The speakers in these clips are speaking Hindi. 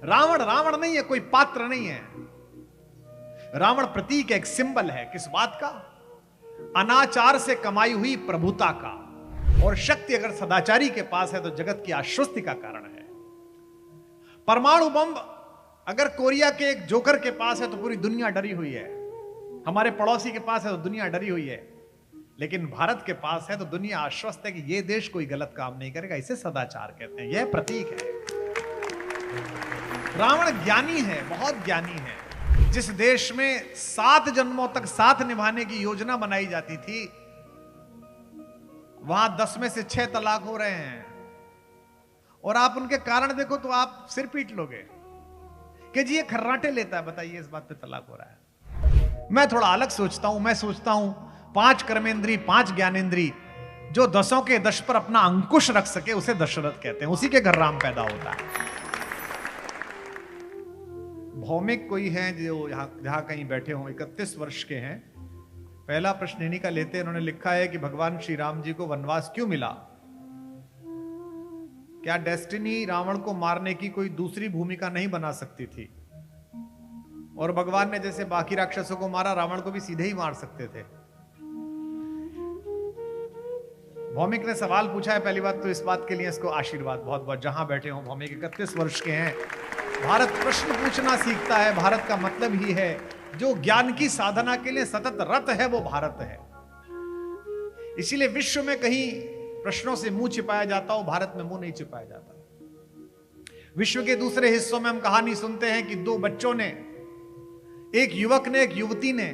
रावण रावण नहीं है, कोई पात्र नहीं है। रावण प्रतीक है, एक सिंबल है। किस बात का? अनाचार से कमाई हुई प्रभुता का। और शक्ति अगर सदाचारी के पास है तो जगत की आश्वस्ति का कारण है। परमाणु बम अगर कोरिया के एक जोकर के पास है तो पूरी दुनिया डरी हुई है। हमारे पड़ोसी के पास है तो दुनिया डरी हुई है। लेकिन भारत के पास है तो दुनिया आश्वस्त है कि यह देश कोई गलत काम नहीं करेगा। इसे सदाचार कहते हैं, यह प्रतीक है। रावण ज्ञानी है, बहुत ज्ञानी है। जिस देश में 7 जन्मों तक साथ निभाने की योजना बनाई जाती थी, वहां 10 में से 6 तलाक हो रहे हैं। और आप उनके कारण देखो तो आप सिर पीट लोगे कि जी ये खर्राटे लेता है, बताइए इस बात पे तलाक हो रहा है। मैं थोड़ा अलग सोचता हूं। मैं सोचता हूं 5 कर्मेंद्री 5 ज्ञानेंद्री जो 10 के 10 पर अपना अंकुश रख सके उसे दशरथ कहते हैं। उसी के घर राम पैदा होता है। भौमिक कोई हैं जो जहां कहीं बैठे हों, 31 वर्ष के हैं। पहला प्रश्न इन्हीं का लेते हैं। उन्होंने लिखा है कि भगवान श्री राम जी को वनवास क्यों मिला? क्या डेस्टिनी रावण को मारने की कोई दूसरी भूमिका नहीं बना सकती थी? और भगवान ने जैसे बाकी राक्षसों को मारा, रावण को भी सीधे ही मार सकते थे। भौमिक ने सवाल पूछा है। पहली बात तो इस बात के लिए इसको आशीर्वाद बहुत बहुत, जहां बैठे हो। भौमिक 31 वर्ष के हैं। भारत प्रश्न पूछना सीखता है। भारत का मतलब ही है जो ज्ञान की साधना के लिए सतत रत है वो भारत है। इसीलिए विश्व में कहीं प्रश्नों से मुंह छिपाया जाता हो, भारत में मुंह नहीं छिपाया जाता। विश्व के दूसरे हिस्सों में हम कहानी सुनते हैं कि 2 बच्चों ने, एक युवक ने एक युवती ने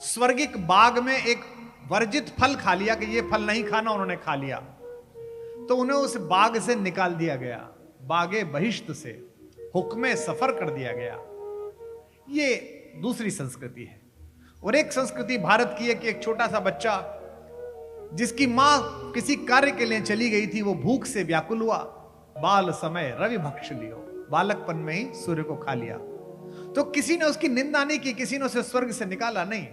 स्वर्गिक बाग में एक वर्जित फल खा लिया कि ये फल नहीं खाना, उन्होंने खा लिया तो उन्हें उस बाग से निकाल दिया गया। बागे बहिश्त से हुक्मे सफर कर दिया गया। ये दूसरी संस्कृति है। और एक संस्कृति भारत की है कि एक छोटा सा बच्चा जिसकी मां किसी कार्य के लिए चली गई थी, वो भूख से व्याकुल हुआ। बाल समय रवि भक्ष लियो, बालकपन में ही सूर्य को खा लिया। तो किसी ने उसकी निंदा नहीं की, किसी ने उसे स्वर्ग से निकाला नहीं।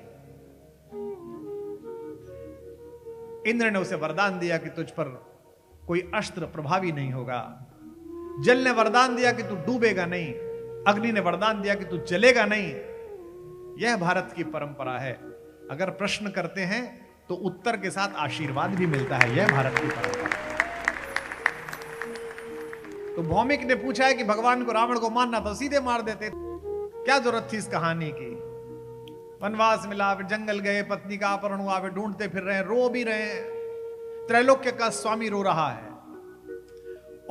इंद्र ने उसे वरदान दिया कि तुझ पर कोई अस्त्र प्रभावी नहीं होगा। जल ने वरदान दिया कि तू डूबेगा नहीं। अग्नि ने वरदान दिया कि तू जलेगा नहीं। यह भारत की परंपरा है। अगर प्रश्न करते हैं तो उत्तर के साथ आशीर्वाद भी मिलता है। यह भारत की परंपरा है। तो भौमिक ने पूछा है कि भगवान को रावण को मारना था, सीधे मार देते, क्या जरूरत थी इस कहानी की? वनवास मिला, फिर जंगल गए, पत्नी का अपहरण हुआ, फिर ढूंढते फिर रहे हैं, रो भी रहे हैं। त्रैलोक्य का स्वामी रो रहा है।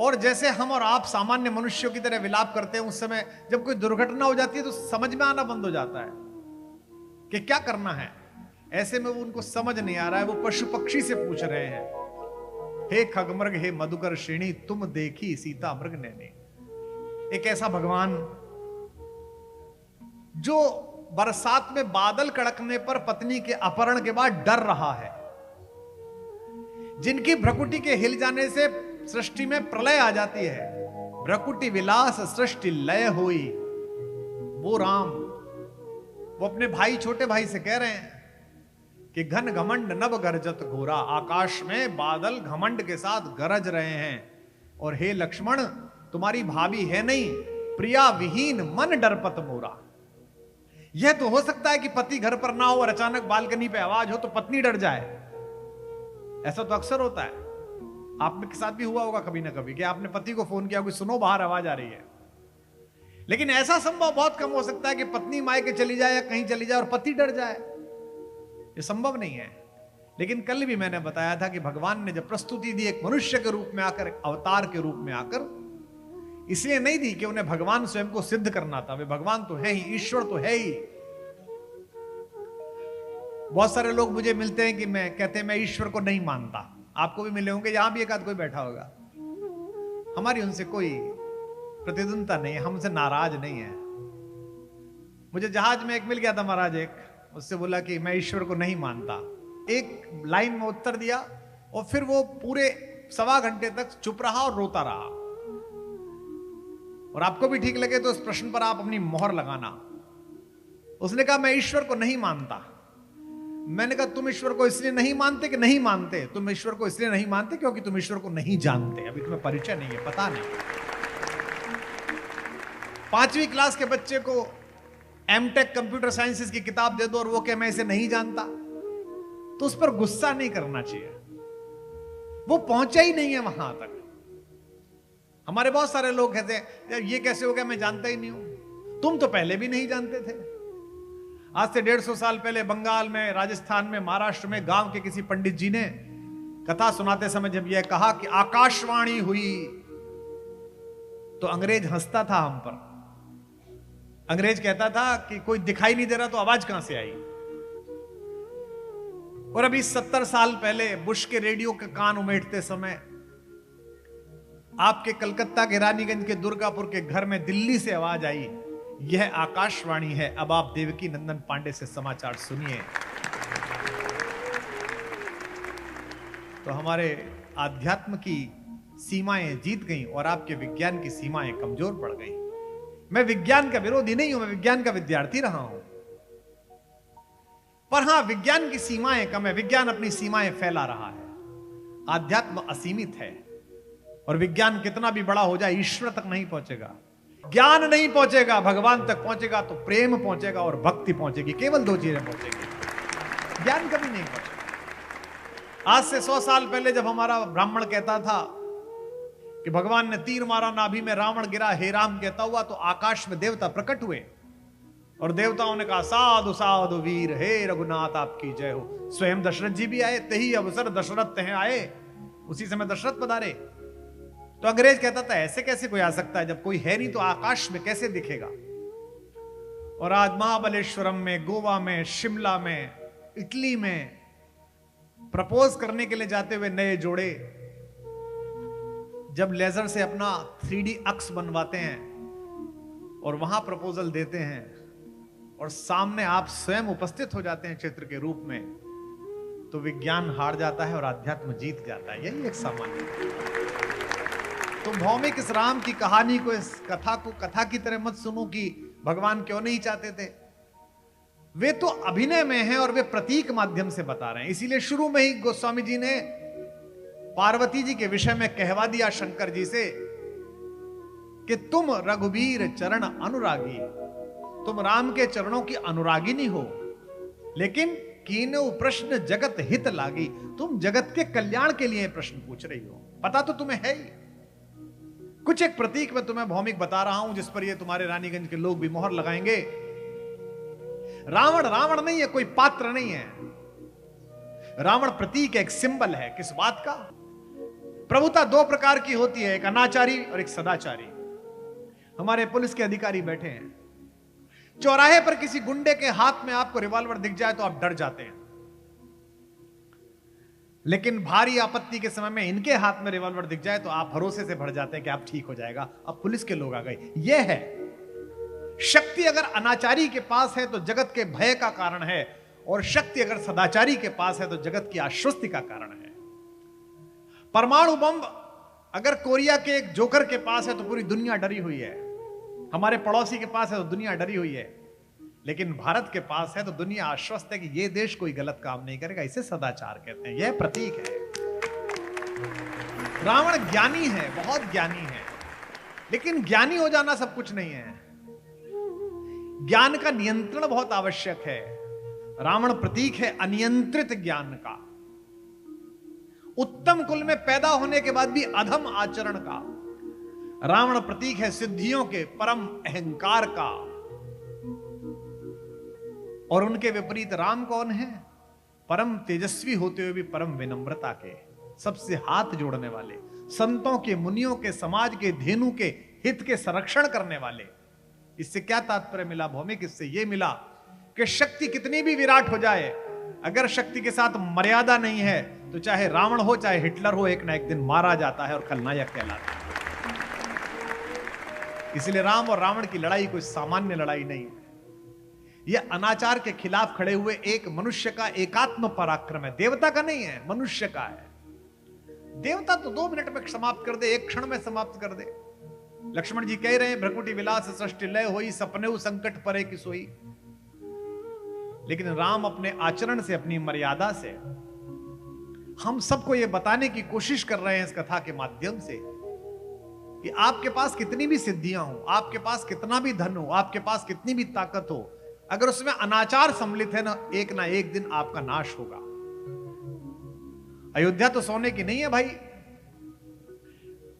और जैसे हम और आप सामान्य मनुष्यों की तरह विलाप करते हैं, उस समय जब कोई दुर्घटना हो जाती है तो समझ में आना बंद हो जाता है कि क्या करना है। ऐसे में वो उनको समझ नहीं आ रहा है। वो पशु पक्षी से पूछ रहे हैं, हे खगमृग हे मधुकर श्रेणी, तुम देखी सीता मृग नैनी। एक ऐसा भगवान जो बरसात में बादल कड़कने पर पत्नी के अपहरण के बाद डर रहा है, जिनकी भ्रकुटी के हिल जाने से सृष्टि में प्रलय आ जाती है। भ्रकुटी विलास सृष्टि लय हुई। वो राम, वो अपने भाई, छोटे भाई से कह रहे हैं कि घन घमंड नभ गरजत घोरा। आकाश में बादल घमंड के साथ गरज रहे हैं। और हे लक्ष्मण, तुम्हारी भाभी है नहीं, प्रिया विहीन मन डरपत मोरा। यह तो हो सकता है कि पति घर पर ना हो और अचानक बालकनी पे आवाज हो तो पत्नी डर जाए। ऐसा तो अक्सर होता है। आप के साथ भी हुआ होगा कभी ना कभी कि आपने पति को फोन किया, कोई सुनो बाहर आवाज आ रही है। लेकिन ऐसा संभव बहुत कम हो सकता है कि पत्नी मायके चली जाए या कहीं चली जाए और पति डर जाए। ये संभव नहीं है। लेकिन कल भी मैंने बताया था कि भगवान ने जब प्रस्तुति दी एक मनुष्य के रूप में आकर, अवतार के रूप में आकर, इसलिए नहीं दी कि उन्हें भगवान स्वयं को सिद्ध करना था। वे भगवान तो है ही, ईश्वर तो है ही। बहुत सारे लोग मुझे मिलते हैं कि मैं कहते हैं मैं ईश्वर को नहीं मानता। आपको भी मिले होंगे, यहां भी एक आध कोई बैठा होगा। हमारी उनसे कोई प्रतिद्वंदता नहीं है, हमसे नाराज नहीं है। मुझे जहाज में एक मिल गया था महाराज, एक उससे बोला कि मैं ईश्वर को नहीं मानता। एक लाइन में उत्तर दिया और फिर वो पूरे 1.25 घंटे तक चुप रहा और रोता रहा। और आपको भी ठीक लगे तो इस प्रश्न पर आप अपनी मोहर लगाना। उसने कहा मैं ईश्वर को नहीं मानता। मैंने कहा तुम ईश्वर को इसलिए नहीं मानते कि नहीं मानते? तुम ईश्वर को इसलिए नहीं मानते क्योंकि तुम ईश्वर को नहीं जानते। अभी तुम्हें परिचय नहीं है, पता नहीं। 5वीं क्लास के बच्चे को एमटेक कंप्यूटर साइंसेस की किताब दे दो और वो कहे मैं इसे नहीं जानता, तो उस पर गुस्सा नहीं करना चाहिए। वो पहुंचा ही नहीं है वहां तक। हमारे बहुत सारे लोग कहते हैं ये कैसे हो गया, मैं जानता ही नहीं हूं। तुम तो पहले भी नहीं जानते थे। आज से 150 साल पहले बंगाल में, राजस्थान में, महाराष्ट्र में गांव के किसी पंडित जी ने कथा सुनाते समय जब यह कहा कि आकाशवाणी हुई, तो अंग्रेज हंसता था हम पर। अंग्रेज कहता था कि कोई दिखाई नहीं दे रहा तो आवाज कहां से आई। और अभी 70 साल पहले बुश के रेडियो के कान उमेटते समय आपके कलकत्ता के रानीगंज के दुर्गापुर के घर में दिल्ली से आवाज आई, यह आकाशवाणी है। अब आप देवकी नंदन पांडे से समाचार सुनिए। तो हमारे आध्यात्म की सीमाएं जीत गईं और आपके विज्ञान की सीमाएं कमजोर पड़ गईं। मैं विज्ञान का विरोधी नहीं हूं, मैं विज्ञान का विद्यार्थी रहा हूं, पर हां, विज्ञान की सीमाएं कम है। विज्ञान अपनी सीमाएं फैला रहा है, आध्यात्म असीमित है। और विज्ञान कितना भी बड़ा हो जाए, ईश्वर तक नहीं पहुंचेगा। ज्ञान नहीं पहुंचेगा, भगवान तक पहुंचेगा तो प्रेम पहुंचेगा और भक्ति पहुंचेगी। केवल 2 चीजें पहुंचेगी, ज्ञान कभी नहीं पहुंचेगा। आज से 100 साल पहले जब हमारा ब्राह्मण कहता था कि भगवान ने तीर मारा नाभि में, रावण गिरा, हे राम कहता हुआ, तो आकाश में देवता प्रकट हुए और देवताओं ने कहा साधु साधु वीर, हे रघुनाथ आपकी जय हो। स्वयं दशरथ जी भी आए, तही अवसर दशरथ तह आए, उसी समय दशरथ पधारे। तो अंग्रेज कहता था ऐसे कैसे कोई आ सकता है, जब कोई है नहीं तो आकाश में कैसे दिखेगा। और आज महाबलेश्वरम में, गोवा में, शिमला में, इटली में प्रपोज करने के लिए जाते हुए नए जोड़े जब लेजर से अपना 3D अक्स बनवाते हैं और वहां प्रपोजल देते हैं और सामने आप स्वयं उपस्थित हो जाते हैं चित्र के रूप में, तो विज्ञान हार जाता है और आध्यात्म जीत जाता है। यही एक सामान्य। तो भौमिक इस राम की कहानी को, इस कथा को कथा की तरह मत सुनो कि भगवान क्यों नहीं चाहते थे। वे तो अभिनय में हैं और वे प्रतीक माध्यम से बता रहे हैं। इसीलिए शुरू में ही गोस्वामी जी ने पार्वती जी के विषय में कहवा दिया शंकर जी से कि तुम रघुवीर चरण अनुरागी, तुम राम के चरणों की अनुरागिनी हो, लेकिन कीनो प्रश्न जगत हित लागी, तुम जगत के कल्याण के लिए प्रश्न पूछ रही हो। पता तो तुम्हें है ही। कुछ एक प्रतीक मैं तुम्हें भौमिक बता रहा हूं जिस पर ये तुम्हारे रानीगंज के लोग भी मोहर लगाएंगे। रावण रावण नहीं है, कोई पात्र नहीं है। रावण प्रतीक है, एक सिंबल है। किस बात का? प्रभुता 2 प्रकार की होती है, एक अनाचारी और एक सदाचारी। हमारे पुलिस के अधिकारी बैठे हैं, चौराहे पर किसी गुंडे के हाथ में आपको रिवॉल्वर दिख जाए तो आप डर जाते हैं, लेकिन भारी आपत्ति के समय में इनके हाथ में रिवॉल्वर दिख जाए तो आप भरोसे से भर जाते हैं कि आप ठीक हो जाएगा, अब पुलिस के लोग आ गए। यह है शक्ति। अगर अनाचारी के पास है तो जगत के भय का कारण है, और शक्ति अगर सदाचारी के पास है तो जगत की आश्वस्ति का कारण है। परमाणु बम अगर कोरिया के एक जोकर के पास है तो पूरी दुनिया डरी हुई है, हमारे पड़ोसी के पास है तो दुनिया डरी हुई है, लेकिन भारत के पास है तो दुनिया आश्वस्त है कि यह देश कोई गलत काम नहीं करेगा। इसे सदाचार कहते हैं, यह प्रतीक है। रावण ज्ञानी है, बहुत ज्ञानी है, लेकिन ज्ञानी हो जाना सब कुछ नहीं है। ज्ञान का नियंत्रण बहुत आवश्यक है। रावण प्रतीक है अनियंत्रित ज्ञान का, उत्तम कुल में पैदा होने के बाद भी अधम आचरण का। रावण प्रतीक है सिद्धियों के, परम अहंकार का। और उनके विपरीत राम कौन है? परम तेजस्वी होते हुए भी परम विनम्रता के, सबसे हाथ जोड़ने वाले, संतों के, मुनियों के, समाज के, धेनु के हित के संरक्षण करने वाले। इससे क्या तात्पर्य मिला भौमिक? इससे यह मिला कि शक्ति कितनी भी विराट हो जाए, अगर शक्ति के साथ मर्यादा नहीं है तो चाहे रावण हो चाहे हिटलर हो, एक ना एक दिन मारा जाता है और खलनायक कहलाता है। इसलिए राम और रावण की लड़ाई कोई सामान्य लड़ाई नहीं है। यह अनाचार के खिलाफ खड़े हुए एक मनुष्य का एकात्म पराक्रम है, देवता का नहीं है, मनुष्य का है। देवता तो 2 मिनट में समाप्त कर दे, 1 क्षण में समाप्त कर दे। लक्ष्मण जी कह रहे हैं भ्रकुटी विलास सृष्टि लय होई, सपने संकट परे की सोई। लेकिन राम अपने आचरण से, अपनी मर्यादा से हम सबको यह बताने की कोशिश कर रहे हैं इस कथा के माध्यम से कि आपके पास कितनी भी सिद्धियां हो, आपके पास कितना भी धन हो, आपके पास कितनी भी ताकत हो, अगर उसमें अनाचार सम्मिलित है ना एक दिन आपका नाश होगा। अयोध्या तो सोने की नहीं है भाई।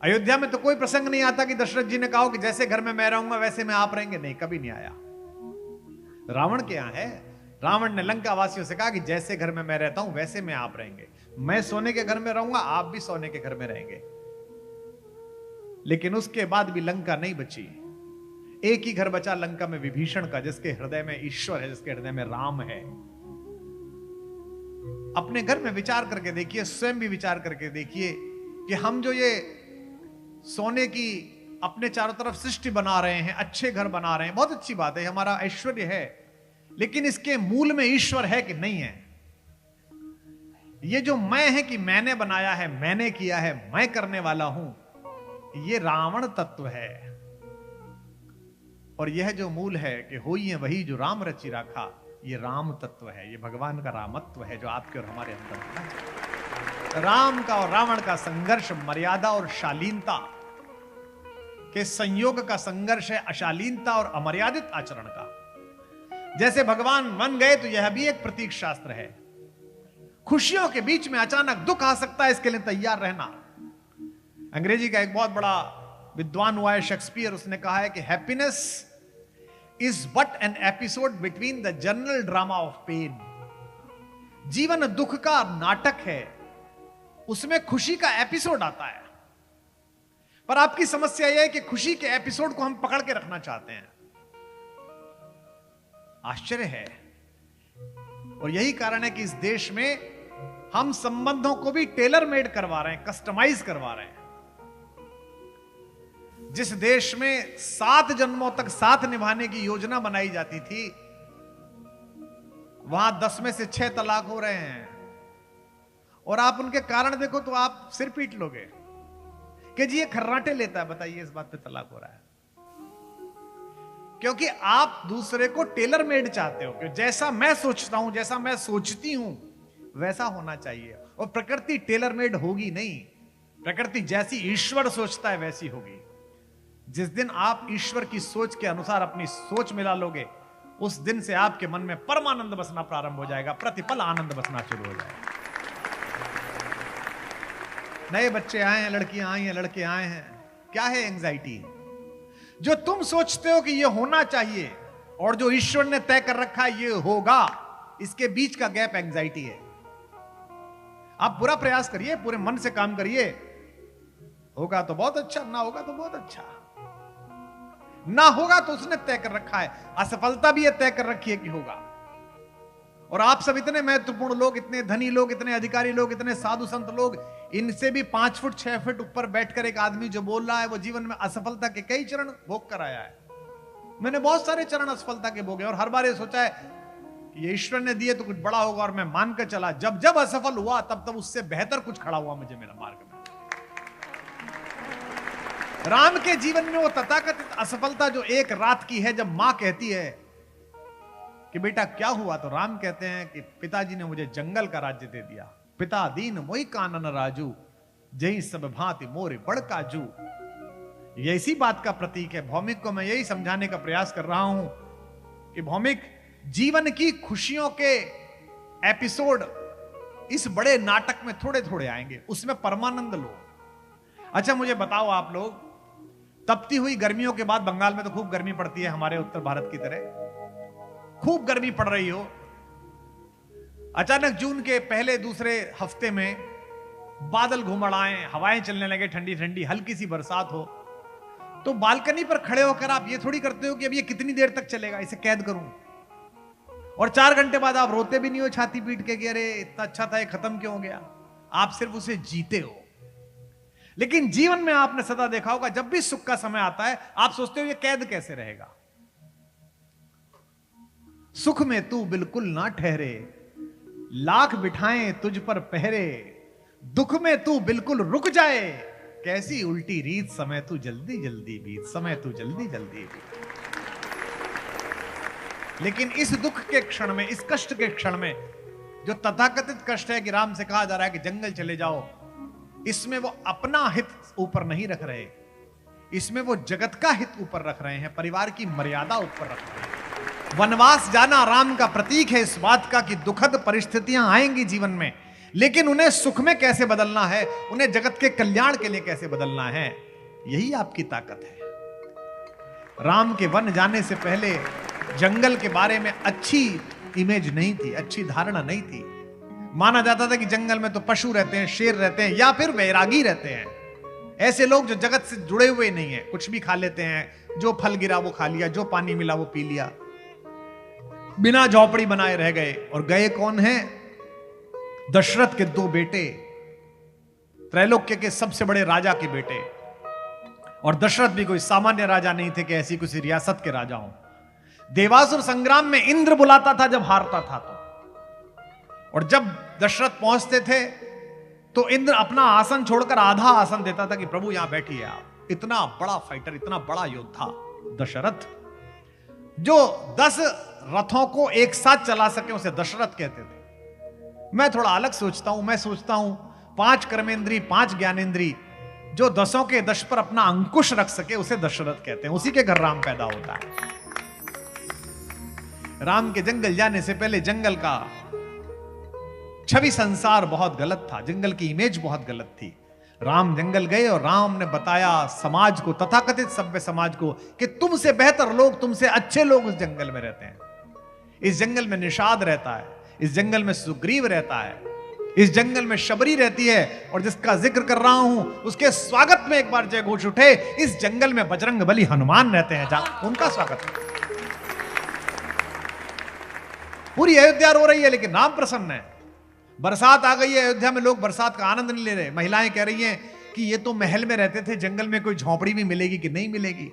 अयोध्या में तो कोई प्रसंग नहीं आता कि दशरथ जी ने कहा कि जैसे घर में मैं रहूंगा वैसे में आप रहेंगे, नहीं, कभी नहीं आया। रावण के यहां है। रावण ने लंका वासियों से कहा कि जैसे घर में मैं रहता हूं वैसे में आप रहेंगे, मैं सोने के घर में रहूंगा, आप भी सोने के घर में रहेंगे। लेकिन उसके बाद भी लंका नहीं बची। एक ही घर बचा लंका में, विभीषण का, जिसके हृदय में ईश्वर है, जिसके हृदय में राम है। अपने घर में विचार करके देखिए, स्वयं भी विचार करके देखिए कि हम जो ये सोने की अपने चारों तरफ सृष्टि बना रहे हैं, अच्छे घर बना रहे हैं, बहुत अच्छी बात है, हमारा ऐश्वर्य है, लेकिन इसके मूल में ईश्वर है कि नहीं है? ये जो मैं है कि मैंने बनाया है, मैंने किया है, मैं करने वाला हूं, ये रावण तत्व है। और यह जो मूल है कि होइए वही जो राम रचि राखा, ये राम तत्व है, ये भगवान का रामत्व है जो आपके और हमारे अंदर है। राम का और रावण का संघर्ष मर्यादा और शालीनता के संयोग का संघर्ष है, अशालीनता और अमर्यादित आचरण का। जैसे भगवान बन गए तो यह भी एक प्रतीक शास्त्र है। खुशियों के बीच में अचानक दुख आ सकता है, इसके लिए तैयार रहना। अंग्रेजी का एक बहुत बड़ा विद्वान हुआ है शेक्सपियर, उसने कहा है कि happiness is but an episode between the general drama of pain. जीवन दुख का नाटक है, उसमें खुशी का एपिसोड आता है। पर आपकी समस्या यह है कि खुशी के एपिसोड को हम पकड़ के रखना चाहते हैं। आश्चर्य है। और यही कारण है कि इस देश में हम संबंधों को भी टेलर मेड करवा रहे हैं, कस्टमाइज करवा रहे हैं। जिस देश में 7 जन्मों तक साथ निभाने की योजना बनाई जाती थी, वहां 10 में से 6 तलाक हो रहे हैं। और आप उनके कारण देखो तो आप सिर पीट लोगे कि जी ये खर्राटे लेता है, बताइए इस बात पे तलाक हो रहा है। क्योंकि आप दूसरे को टेलर मेड चाहते हो कि जैसा मैं सोचता हूं, जैसा मैं सोचती हूं वैसा होना चाहिए। और प्रकृति टेलर मेड होगी नहीं, प्रकृति जैसी ईश्वर सोचता है वैसी होगी। जिस दिन आप ईश्वर की सोच के अनुसार अपनी सोच मिला लोगे, उस दिन से आपके मन में परमानंद बसना प्रारंभ हो जाएगा, प्रतिपल आनंद बसना शुरू हो जाएगा। नए बच्चे आए हैं, लड़कियां आई हैं, लड़के आए हैं, क्या है एंजाइटी? जो तुम सोचते हो कि ये होना चाहिए और जो ईश्वर ने तय कर रखा है ये होगा, इसके बीच का गैप एंजाइटी है। आप पूरा प्रयास करिए, पूरे मन से काम करिए, होगा तो बहुत अच्छा, ना होगा तो बहुत अच्छा। ना होगा तो उसने तय कर रखा है, असफलता भी ये तय कर रखी है कि होगा। और आप सब इतने महत्वपूर्ण लोग, इतने धनी लोग, इतने अधिकारी लोग, इतने साधु संत लोग, इनसे भी 5 फुट 6 फुट ऊपर बैठकर एक आदमी जो बोल रहा है वो जीवन में असफलता के कई चरण भोग कर आया है। मैंने बहुत सारे चरण असफलता के भोगे और हर बार ये सोचा है कि ये ईश्वर ने दिए तो कुछ बड़ा होगा, और मैं मानकर चला। जब जब असफल हुआ तब तब उससे बेहतर कुछ खड़ा हुआ मुझे मेरा मार्ग में। राम के जीवन में वो तथाकथित असफलता जो एक रात की है, जब मां कहती है कि बेटा क्या हुआ, तो राम कहते हैं कि पिताजी ने मुझे जंगल का राज्य दे दिया। पिता दीन मोई कानन राजू, जही सब भांति मोरे बड़ काजू। ये इसी बात का प्रतीक है। भौमिक को मैं यही समझाने का प्रयास कर रहा हूं कि भौमिक, जीवन की खुशियों के एपिसोड इस बड़े नाटक में थोड़े थोड़े आएंगे, उसमें परमानंद लो। अच्छा मुझे बताओ आप लोग, तपती हुई गर्मियों के बाद, बंगाल में तो खूब गर्मी पड़ती है हमारे उत्तर भारत की तरह, खूब गर्मी पड़ रही हो, अचानक जून के पहले दूसरे हफ्ते में बादल घुमड़ आए, हवाएं चलने लगे ठंडी ठंडी, हल्की सी बरसात हो, तो बालकनी पर खड़े होकर आप ये थोड़ी करते हो कि अब ये कितनी देर तक चलेगा, इसे कैद करूं। और 4 घंटे बाद आप रोते भी नहीं हो छाती पीट के कि अरे इतना अच्छा था, ये खत्म क्यों हो गया। आप सिर्फ उसे जीते हो। लेकिन जीवन में आपने सदा देखा होगा, जब भी सुख का समय आता है आप सोचते हो ये कैद कैसे रहेगा। सुख में तू बिल्कुल ना ठहरे, लाख बिठाएं तुझ पर पहरे, दुख में तू बिल्कुल रुक जाए, कैसी उल्टी रीत, समय तू जल्दी जल्दी बीत, समय तू जल्दी जल्दी बीत। लेकिन इस दुख के क्षण में, इस कष्ट के क्षण में, जो तथाकथित कष्ट है कि राम से कहा जा रहा है कि जंगल चले जाओ, इसमें वो अपना हित ऊपर नहीं रख रहे, इसमें वो जगत का हित ऊपर रख रहे हैं, परिवार की मर्यादा ऊपर रख रहे हैं। वनवास जाना राम का प्रतीक है इस बात का कि दुखद परिस्थितियां आएंगी जीवन में, लेकिन उन्हें सुख में कैसे बदलना है, उन्हें जगत के कल्याण के लिए कैसे बदलना है, यही आपकी ताकत है। राम के वन जाने से पहले जंगल के बारे में अच्छी इमेज नहीं थी, अच्छी धारणा नहीं थी। माना जाता था कि जंगल में तो पशु रहते हैं, शेर रहते हैं, या फिर वैरागी रहते हैं, ऐसे लोग जो जगत से जुड़े हुए नहीं है, कुछ भी खा लेते हैं, जो फल गिरा वो खा लिया, जो पानी मिला वो पी लिया, बिना झोपड़ी बनाए रह गए। और गए कौन है? दशरथ के 2 बेटे, त्रैलोक्य के सबसे बड़े राजा के बेटे। और दशरथ भी कोई सामान्य राजा नहीं थे कि ऐसी किसी रियासत के राजा हों। देवासुर संग्राम में इंद्र बुलाता था जब हारता था तो, और जब दशरथ पहुंचते थे तो इंद्र अपना आसन छोड़कर आधा आसन देता था कि प्रभु यहां बैठिए आप। इतना बड़ा फाइटर, इतना बड़ा योद्धा दशरथ, जो 10 रथों को एक साथ चला सके उसे दशरथ कहते थे। मैं थोड़ा अलग सोचता हूं, मैं सोचता हूं 5 कर्मेंद्री 5 ज्ञानेंद्री, जो 10 के 10 पर अपना अंकुश रख सके उसे दशरथ कहते हैं। उसी के घर राम पैदा होता है। राम के जंगल जाने से पहले जंगल का छवि संसार बहुत गलत था, जंगल की इमेज बहुत गलत थी। राम जंगल गए और राम ने बताया समाज को, तथाकथित सभ्य समाज को, कि तुमसे बेहतर लोग, तुमसे अच्छे लोग उस जंगल में रहते हैं। इस जंगल में निषाद रहता है, इस जंगल में सुग्रीव रहता है, इस जंगल में शबरी रहती है, और जिसका जिक्र कर रहा हूं उसके स्वागत में एक बार जय घोष उठे। इस जंगल में बजरंग बली हनुमान रहते हैं, उनका स्वागत है। पूरी अयोध्या रो रही है लेकिन राम प्रसन्न है। बरसात आ गई है अयोध्या में, लोग बरसात का आनंद नहीं ले रहे। महिलाएं कह रही हैं कि ये तो महल में रहते थे, जंगल में कोई झोपड़ी भी मिलेगी कि नहीं मिलेगी।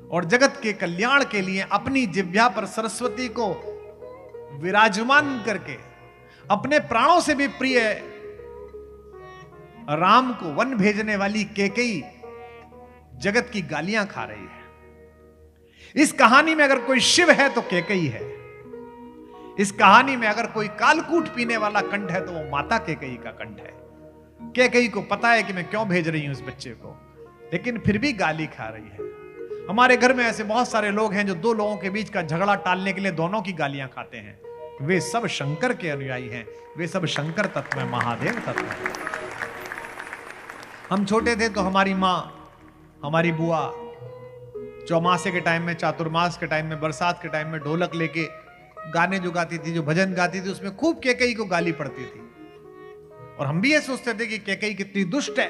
और जगत के कल्याण के लिए अपनी जिह्वा पर सरस्वती को विराजमान करके अपने प्राणों से भी प्रिय राम को वन भेजने वाली कैकेयी जगत की गालियां खा रही है। इस कहानी में अगर कोई शिव है तो कैकेयी है। इस कहानी में अगर कोई कालकूट पीने वाला कंठ है तो वो माता कैकेयी का कंठ है। कैकेयी को पता है कि मैं क्यों भेज रही हूं इस बच्चे को, लेकिन फिर भी गाली खा रही है। हमारे घर में ऐसे बहुत सारे लोग हैं जो 2 लोगों के बीच का झगड़ा टालने के लिए दोनों की गालियां खाते हैं। वे सब शंकर के अनुयायी हैं, वे सब शंकर तत्व में, महादेव तत्व में। हम छोटे थे तो हमारी माँ, हमारी बुआ चौमासे के टाइम में, चातुर्मास के टाइम में, बरसात के टाइम में ढोलक लेके गाने जो गाती थी, जो भजन गाती थी, उसमें खूब कैकेयी को गाली पड़ती थी। और हम भी ये सोचते थे कि कैकेयी कितनी दुष्ट है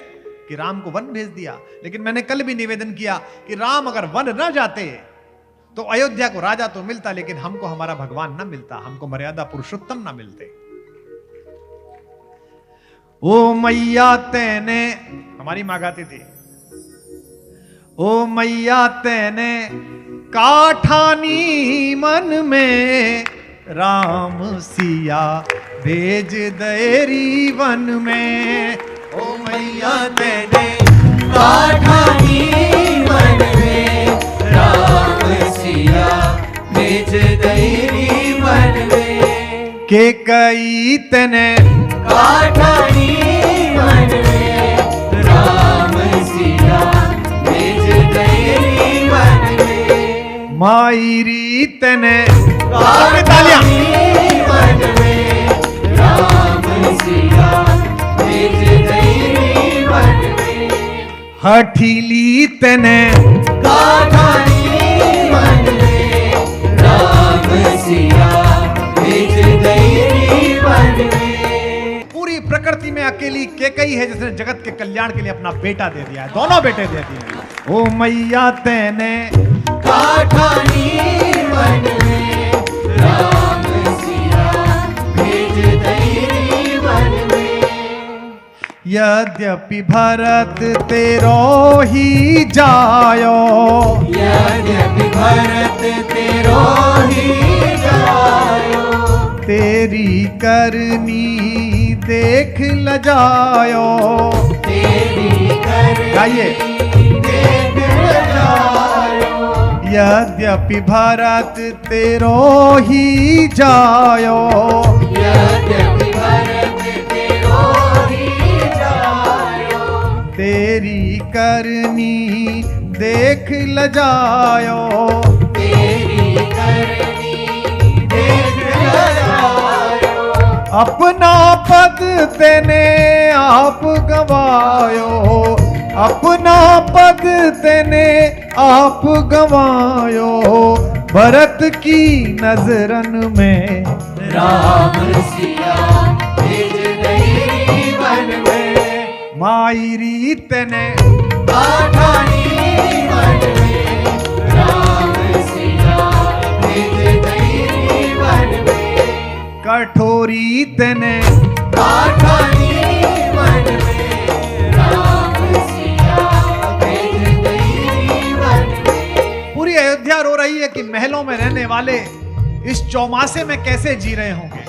कि राम को वन भेज दिया। लेकिन मैंने कल भी निवेदन किया कि राम अगर वन न जाते तो अयोध्या को राजा तो मिलता, लेकिन हमको हमारा भगवान न मिलता, हमको मर्यादा पुरुषोत्तम न मिलते। ओ मैया तेने, हमारी मां गाती थी, ओ मैया तेने काठानी मन में, राम सिया भेज देरी वन में। ओ मैया तेने काठानी मन में, राम सिया भेज देरी वन में। कैकेयी तेने काठानी मन में, राम सिया भेज देरी वन में। मायरी तेने काठानी मन में, राम सिया भेज देरी वन में। हठीली तेने काठानी मन में, राम सिया भेज देरी वन में। पूरी प्रकृति में अकेली कैकेयी है जिसने जगत के कल्याण के लिए अपना बेटा दे दिया है, दोनों बेटे दे दिए। ओ मैया तेने काठानी मन में, राम सिया भेज देरी वन में। यद्यपि भरत तेरो ही जायो, यद्यपि भरत तेरो ही जायो, तेरी करनी देख ल जायो। तेरी करनी देख ल जायो। यद्यपि भरत तेरो ही जायो, यद्यपि भरत तेरो ही जायो, तेरी करनी देख लजायो, तेरी करनी देख लजायो। अपना पद तेने आप गवायो, अपना पद तेने आप गवायो। भरत की नजरन में राम सिया भेज दई वन में। माई रीत ने पाठानी वन में, राम सिया भेज दई वन में। कठोरी तने पाठानी वन में, राम सिया भेज दई वन में। पूरी अयोध्या रो रही है कि महलों में रहने वाले इस चौमासे में कैसे जी रहे होंगे।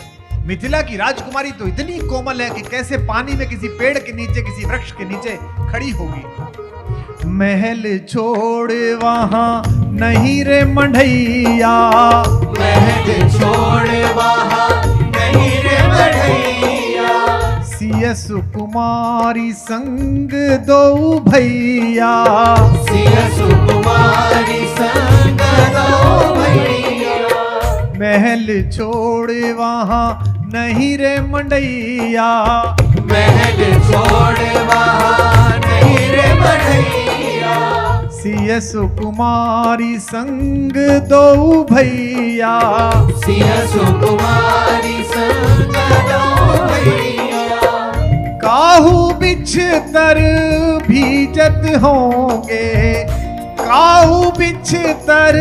मिथिला की राजकुमारी तो इतनी कोमल है कि कैसे पानी में किसी पेड़ के नीचे, किसी वृक्ष के नीचे खड़ी होगी। महल छोड़ वहां नहीं रे मंढैया, महल छोड़ वहां नहीं रे बढ़ैया। सिय सुकुमारी संग दो भैया, सिय सुकुमारी संग दो भैया। महल छोड़ वहां नहीं रे मंडैया, महल छोड़ वहां नहीं रे बढ़ैया। सिय सुकुमारी संग दो भैया, सिय सुकुमारी संग दो भैया। काहू बिछतर भीजत होंगे, काहू बिछतर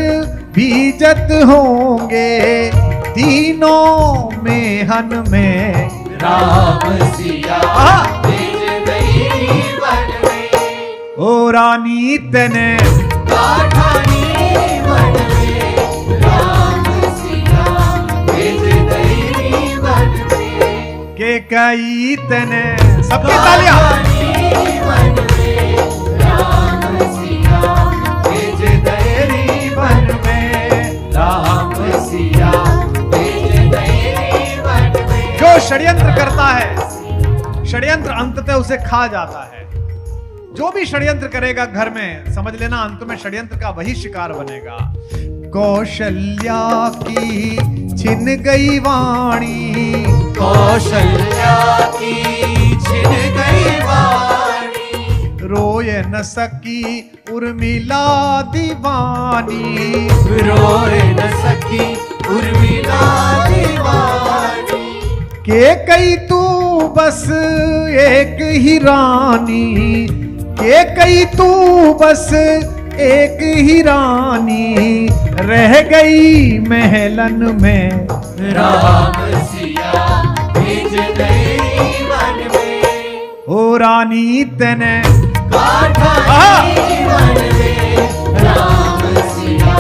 भीजत होंगे। तीनों मेहन में राम सिया भेज दई वन में। ओ रानी तने पाठानी वन में, राम सिया भेज दई वन में। के कई तने सबकी तालियां। पाठानी वन में, राम सिया भेज दई वन में। राम सिया भेज दई वन में। जो षड्यंत्र करता है, षड्यंत्र अंततः उसे खा जाता है। जो भी षड्यंत्र करेगा घर में, समझ लेना अंत में षड्यंत्र का वही शिकार बनेगा। कौशल्या की छिन गई वाणी, कौशल्या की छिन गई वाणी। रोए न सकी उर्मिला दीवानी, रोए न सकी उर्मिला दीवानी। के कई तू बस एक ही रानी, के कई तू बस एक ही रानी। रह गई महलन में राम सिया भेज दई वन में। ओ रानी तने पाठानी वन में, राम सिया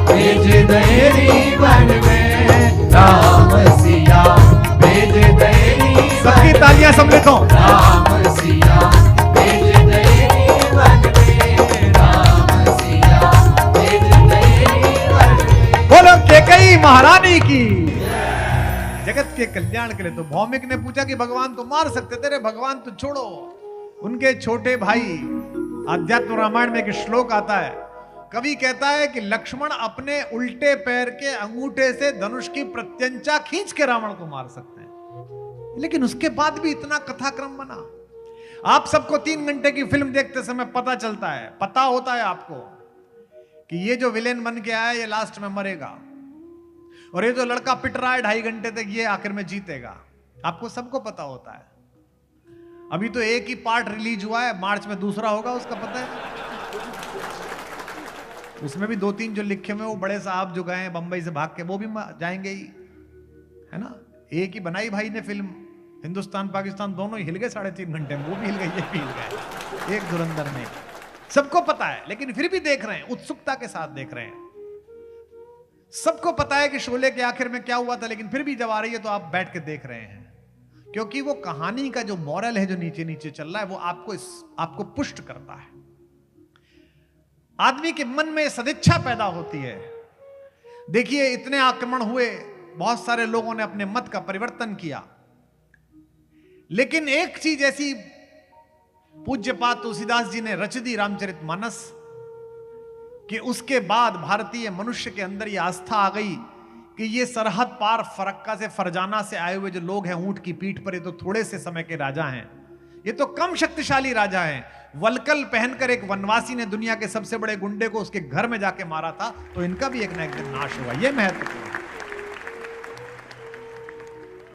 भेज दई वन में। राम सिया भेज दई सबकी तालियां सम्मिलित हो। राम सिया भेज दई वन में। राम सिया भेज दई वन में। बोलो कैकेयी महारानी की। जगत के कल्याण के लिए तो भौमिक ने पूछा कि भगवान तो मार सकते थे रे, भगवान तो छोड़ो। उनके छोटे भाई, आध्यात्म रामायण में एक श्लोक आता है, कवि कहता है कि लक्ष्मण अपने उल्टे पैर के अंगूठे से धनुष की प्रत्यंचा खींच के रावण को मार सकते हैं, लेकिन उसके बाद भी इतना कथाक्रम बना। आप सबको 3 घंटे की फिल्म देखते समय पता चलता है, पता होता है आपको कि ये जो विलेन बन के आया ये लास्ट में मरेगा, और ये जो लड़का पिट रहा है 2.5 घंटे तक ये आखिर में जीतेगा। आपको सबको पता होता है। अभी तो एक ही पार्ट रिलीज हुआ है, मार्च में दूसरा होगा, उसका पता है। उसमें भी 2-3 जो लिखे हुए वो बड़े साहब जो गए हैं बंबई से भाग के, वो भी जाएंगे ही, है ना। एक ही बनाई भाई ने फिल्म, हिंदुस्तान पाकिस्तान दोनों हिल गए 3.5 घंटे में, वो भी हिल गए, ये भी हिल गए, एक धुरंधर में। सबको पता है, लेकिन फिर भी देख रहे हैं, उत्सुकता के साथ देख रहे हैं। सबको पता है कि शोले के आखिर में क्या हुआ था, लेकिन फिर भी जब आ रही है तो आप बैठ के देख रहे हैं, क्योंकि वो कहानी का जो मॉरल है जो नीचे नीचे चल रहा है वो आपको पुष्ट करता है। आदमी के मन में सदिच्छा पैदा होती है। देखिए इतने आक्रमण हुए, बहुत सारे लोगों ने अपने मत का परिवर्तन किया, लेकिन एक चीज ऐसी पूज्यपाद तुलसीदास जी ने रच दी रामचरितमानस कि उसके बाद भारतीय मनुष्य के अंदर यह आस्था आ गई कि ये सरहद पार फरक्का से फरजाना से आए हुए जो लोग हैं ऊंट की पीठ पर, ये तो थोड़े से समय के राजा हैं, ये तो कम शक्तिशाली राजा हैं। वलकल पहनकर एक वनवासी ने दुनिया के सबसे बड़े गुंडे को उसके घर में जाके मारा था, तो इनका भी एक ना एक दिन नाश हुआ। ये महत्वपूर्ण है।